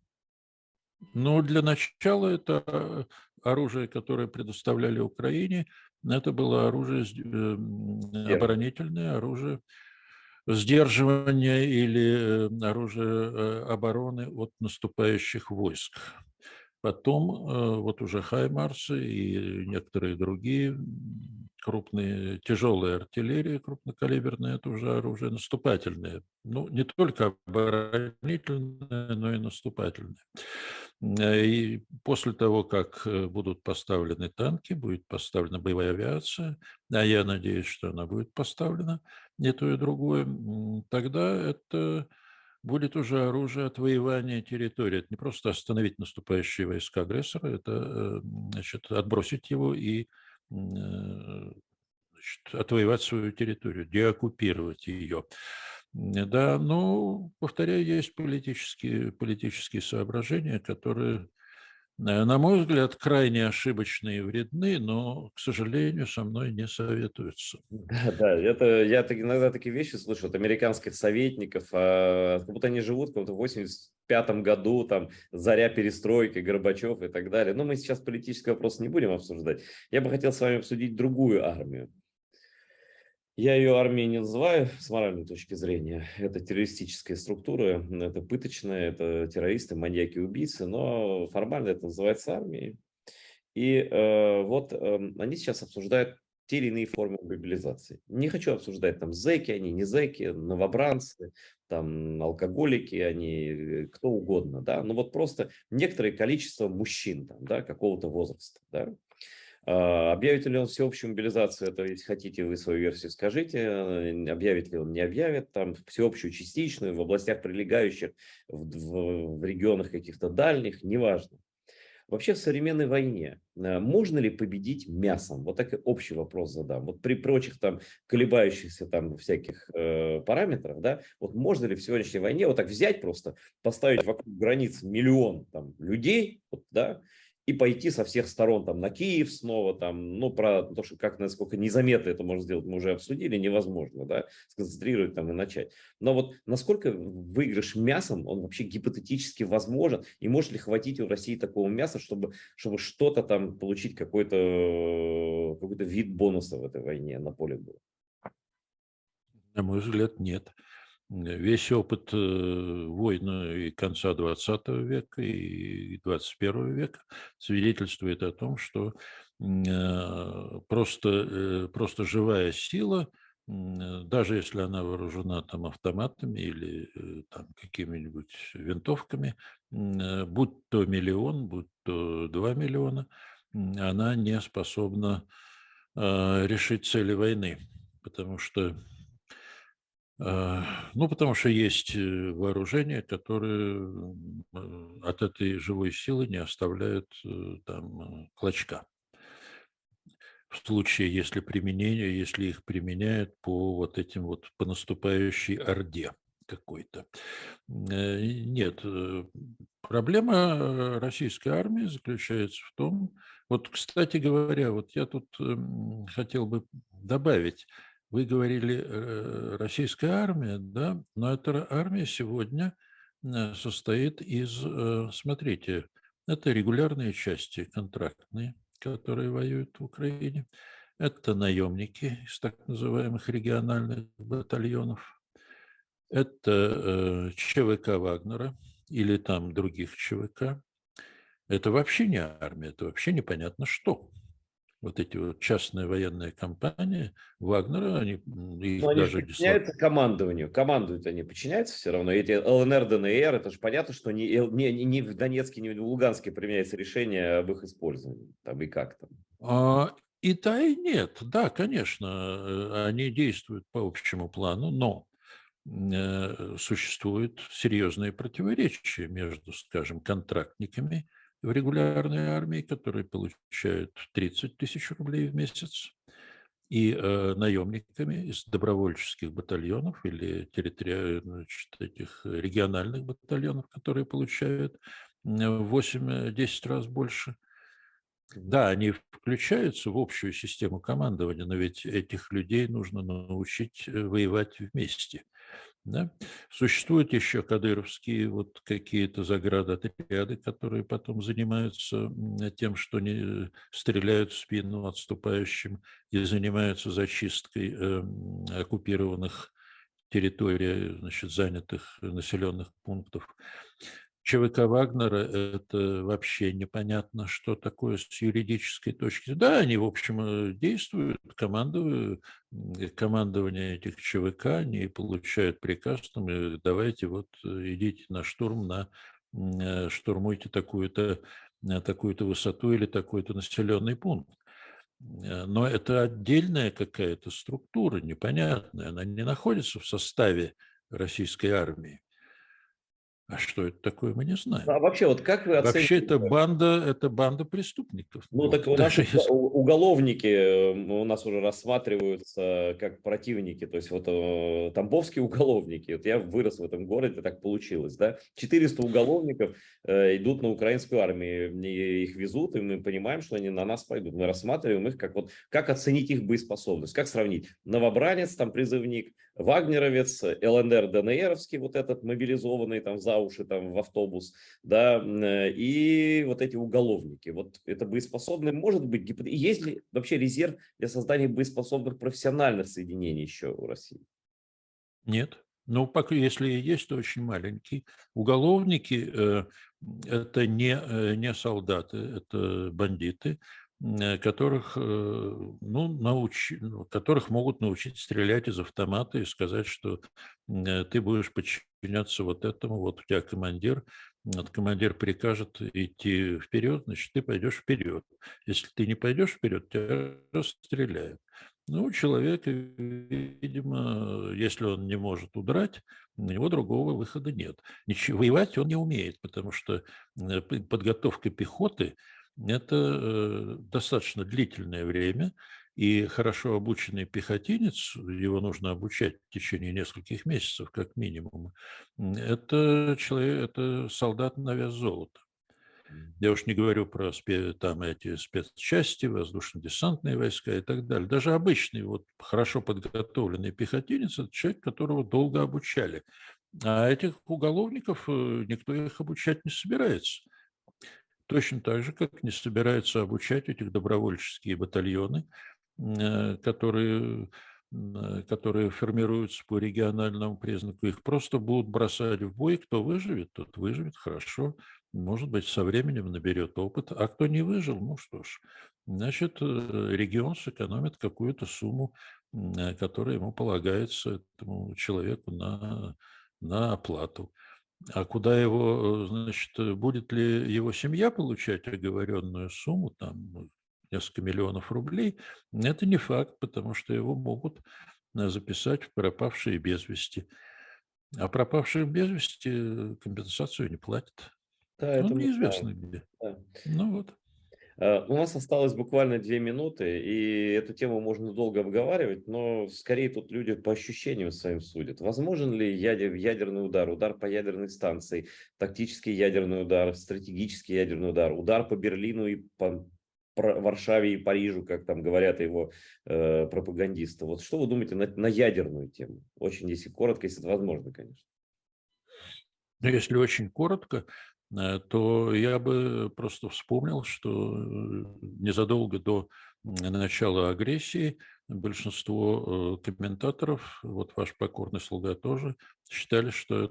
Но для начала это оружие, которое предоставляли Украине, это было оружие, Сдерживать. оборонительное, оружие сдерживания или оружие обороны от наступающих войск. Потом вот уже «Хаймарсы» и некоторые другие крупные, тяжелые артиллерии крупнокалиберные – это уже оружие наступательное. Ну, не только оборонительное, но и наступательное. И после того, как будут поставлены танки, будет поставлена боевая авиация, а я надеюсь, что она будет поставлена, и то, и другое, тогда это будет уже оружие отвоевания территории. Это не просто остановить наступающие войска агрессора, это значит, отбросить его и значит, отвоевать свою территорию, деоккупировать ее. Да, ну, повторяю, есть политические соображения, которые, на мой взгляд, крайне ошибочные и вредны, но, к сожалению, со мной не советуются. Да, да, это я так, иногда такие вещи слышу от американских советников, как будто они живут в каком-то 85-м году, там, заря перестройки, Горбачев и так далее. Но мы сейчас политический вопрос не будем обсуждать. Я бы хотел с вами обсудить другую армию. Я ее армией не называю с моральной точки зрения. Это террористическая структура, это пыточная, это террористы, маньяки, убийцы, но формально это называется армией. И вот они сейчас обсуждают те или иные формы мобилизации. Не хочу обсуждать там зэки, они не зэки, новобранцы, там алкоголики, они кто угодно, да. Но вот просто некоторое количество мужчин там, да, какого-то возраста, да. Объявит ли он всеобщую мобилизацию, это если хотите, вы свою версию скажите, объявит ли он, не объявит, там всеобщую, частичную, в областях прилегающих, в регионах каких-то дальних, неважно. Вообще в современной войне можно ли победить мясом? Вот такой общий вопрос задам. Вот при прочих там колебающихся там всяких параметрах, да, вот можно ли в сегодняшней войне вот так взять просто, поставить вокруг границ миллион там людей, вот, да, и пойти со всех сторон там на Киев снова там, ну про то, что как насколько незаметно это можно сделать, мы уже обсудили, невозможно, да, сконцентрировать там и начать. Но вот насколько выигрыш мясом, он вообще гипотетически возможен, и может ли хватить у России такого мяса, чтобы что-то там получить, какой-то вид бонуса в этой войне на поле боя? На мой взгляд, нет. Весь опыт войн и конца XX века, и 21 века свидетельствует о том, что просто живая сила, даже если она вооружена там автоматами или там какими-нибудь винтовками, будь то миллион, будь то 2 миллиона, она не способна решить цели войны, потому что ну, потому что есть вооружения, которые от этой живой силы не оставляют там клочка. В случае, если их применяют по вот этим вот, по наступающей орде какой-то. Нет, проблема российской армии заключается в том, вот, кстати говоря, вот я тут хотел бы добавить, вы говорили, российская армия, да, но эта армия сегодня состоит из, смотрите, это регулярные части, контрактные, которые воюют в Украине, это наемники из так называемых региональных батальонов, это ЧВК Вагнера или там других ЧВК. Это вообще не армия, это вообще непонятно что. вот эти вот частные военные компании Вагнера, они, Но их они же даже дисло... подчиняются командованию. Командуют они, подчиняются все равно. Эти ЛНР, ДНР, это же понятно, что ни в Донецке, ни в Луганске применяется решение об их использовании. Там и как там. И да, и нет. Да, конечно, они действуют по общему плану, но существуют серьезные противоречия между, скажем, контрактниками в регулярной армии, которые получают 30 тысяч рублей в месяц, и наемниками из добровольческих батальонов или значит, этих региональных батальонов, которые получают в 8-10 раз больше. Да, они включаются в общую систему командования, но ведь этих людей нужно научить воевать вместе. Да? Существуют еще кадыровские вот какие-то заградотряды, которые потом занимаются тем, что не стреляют в спину отступающим и занимаются зачисткой оккупированных территорий, значит, занятых населенных пунктов. ЧВК Вагнера – это вообще непонятно, что такое с юридической точки. Да, они, в общем, действуют, командование этих ЧВК, они получают приказ, там, давайте вот идите на штурм, штурмуйте такую-то высоту или такой-то населенный пункт. Но это отдельная какая-то структура непонятная, она не находится в составе российской армии. А что это такое, мы не знаем. А вообще, вот как вы Вообще оцениваете? это банда преступников. Ну, так Вот. у нас Даже если... уголовники у нас уже рассматриваются как противники, то есть вот тамбовские уголовники, вот я вырос в этом городе, так получилось, да, 400 уголовников идут на украинскую армию, и их везут, и мы понимаем, что они на нас пойдут, мы рассматриваем их как вот, как оценить их боеспособность, как сравнить новобранец, там призывник, вагнеровец, ЛНР, ДНРовский вот этот мобилизованный там за уши, там в автобус, да, и вот эти уголовники. Вот это боеспособные, может быть, есть ли вообще резерв для создания боеспособных профессиональных соединений еще у России? Нет. Ну, пока, если и есть, то очень маленький. Уголовники это не солдаты, это бандиты, которых, которых могут научить стрелять из автомата и сказать, что ты будешь подчиняться вот этому, вот у тебя командир, вот командир прикажет идти вперед, значит, ты пойдешь вперед. Если ты не пойдешь вперед, тебя расстреляют. Ну, человек, видимо, если он не может удрать, у него другого выхода нет. Ничего, воевать он не умеет, потому что подготовка пехоты – это достаточно длительное время, и хорошо обученный пехотинец, его нужно обучать в течение нескольких месяцев, как минимум, это человек, это солдат на вес золота. Я уж не говорю про там эти спецчасти, воздушно-десантные войска и так далее. Даже обычный, вот хорошо подготовленный пехотинец – это человек, которого долго обучали. А этих уголовников никто их обучать не собирается. Точно так же, как не собираются обучать этих добровольческие батальоны, которые формируются по региональному признаку. Их просто будут бросать в бой. Кто выживет, тот выживет хорошо. Может быть, со временем наберет опыт. А кто не выжил, ну что ж, значит, регион сэкономит какую-то сумму, которая ему полагается, этому человеку на оплату. А куда его, значит, будет ли его семья получать оговоренную сумму, там, несколько миллионов рублей, это не факт, потому что его могут записать в пропавшие без вести. А пропавшим без вести компенсацию не платят. Да, это Он мы неизвестно знаем. где. Да. Ну вот. У нас осталось буквально 2 минуты, и эту тему можно долго обговаривать, но скорее тут люди по ощущениям своим судят. Возможен ли ядерный удар, удар по ядерной станции, тактический ядерный удар, стратегический ядерный удар, удар по Берлину и по Варшаве и Парижу, как там говорят его пропагандисты. Вот что вы думаете на ядерную тему? Очень, если коротко, если это возможно, конечно. Но если очень коротко, то я бы просто вспомнил, что незадолго до начала агрессии большинство комментаторов, вот ваш покорный слуга тоже, считали, что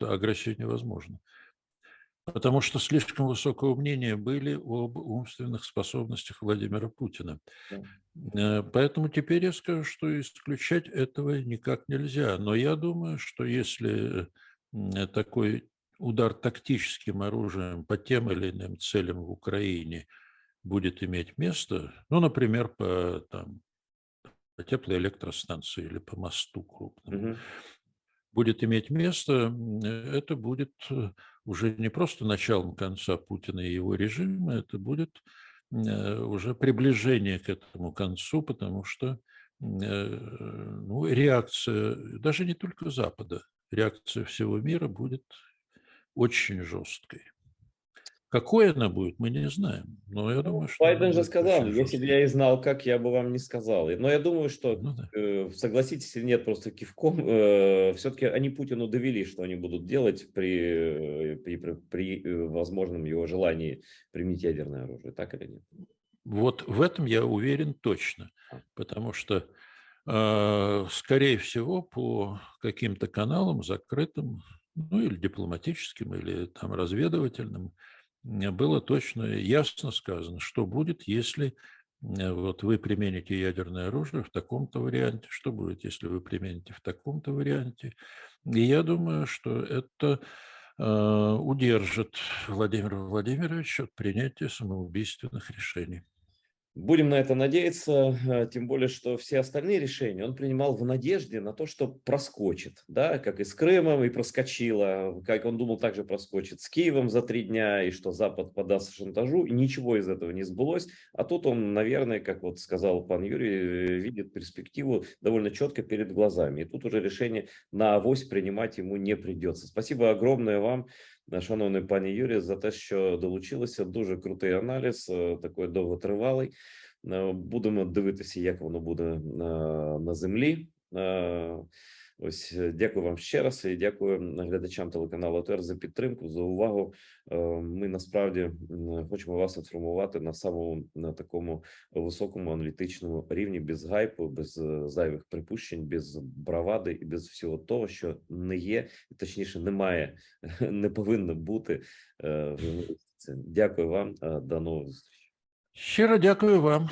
агрессия невозможна. Потому что слишком высокого мнения были об умственных способностях Владимира Путина. Да. Поэтому теперь я скажу, что исключать этого никак нельзя. Но я думаю, что если такой удар тактическим оружием по тем или иным целям в Украине будет иметь место, ну, например, по теплоэлектростанции или по мосту крупному, Мгм. будет иметь место, это будет уже не просто началом конца Путина и его режима, это будет уже приближение к этому концу, потому что ну, реакция даже не только Запада, реакция всего мира будет очень жесткой. Какой она будет, мы не знаем, но я думаю, что она Байден же будет сказал: очень если бы жесткой. я и знал как, я бы вам не сказал. Но я думаю, что, Ну да. согласитесь или нет, просто кивком, все-таки они Путину довели, что они будут делать при возможном его желании применить ядерное оружие. Так или нет? Вот в этом я уверен точно, А, потому что, скорее всего, по каким-то каналам закрытым, ну или дипломатическим, или там разведывательным, было точно ясно сказано, что будет, если вот вы примените ядерное оружие в таком-то варианте, что будет, если вы примените в таком-то варианте. И я думаю, что это удержит Владимира Владимировича от принятия самоубийственных решений. Будем на это надеяться, тем более, что все остальные решения он принимал в надежде на то, что проскочит, да, как и с Крымом, и проскочило, как он думал, также проскочит с Киевом за 3 дня, и что Запад поддастся шантажу, и ничего из этого не сбылось, а тут он, наверное, как вот сказал пан Юрий, видит перспективу довольно четко перед глазами, и тут уже решение на авось принимать ему не придется. Спасибо огромное вам, шановний пані Юрій, за те, що долучилися. Дуже крутий аналіз, такий довготривалий. Будемо дивитися, як воно буде на землі. Ось дякую вам ще раз і дякую глядачам телеканалу АТR за підтримку, за увагу. Ми насправді хочемо вас інформувати на такому високому аналітичному рівні, без гайпу, без зайвих припущень, без бравади і без всього того, що не є, точніше, немає, не повинно бути в журналістиці. Дякую вам, до нових зустрічей. Щиро дякую вам.